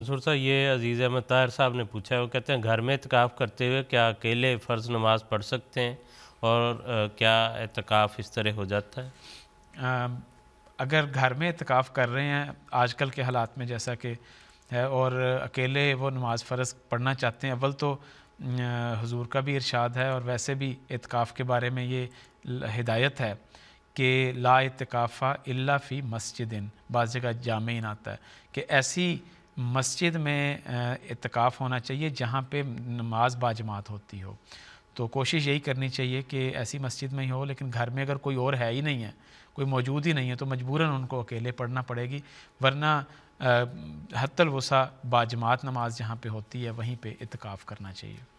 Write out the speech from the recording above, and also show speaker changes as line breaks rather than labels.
منصور صاحب، یہ عزیز احمد طاہر صاحب نے پوچھا ہے، وہ کہتے ہیں گھر میں اعتکاف کرتے ہوئے کیا اکیلے فرض نماز پڑھ سکتے ہیں، اور کیا اعتکاف اس طرح ہو جاتا ہے؟
اگر گھر میں اعتکاف کر رہے ہیں آج کل کے حالات میں جیسا کہ ہے، اور اکیلے وہ نماز فرض پڑھنا چاہتے ہیں، اول تو حضور کا بھی ارشاد ہے اور ویسے بھی اعتکاف کے بارے میں یہ ہدایت ہے کہ لا اعتکاف الا فی مسجد، بعض جگہ جامعین آتا ہے کہ ایسی مسجد میں اعتکاف ہونا چاہیے جہاں پہ نماز باجماعت ہوتی ہو. تو کوشش یہی کرنی چاہیے کہ ایسی مسجد میں ہی ہو، لیکن گھر میں اگر کوئی اور ہے ہی نہیں ہے، کوئی موجود ہی نہیں ہے، تو مجبوراً ان کو اکیلے پڑھنا پڑے گی، ورنہ حتی الوسع باجماعت نماز جہاں پہ ہوتی ہے وہیں پہ اعتکاف کرنا چاہیے.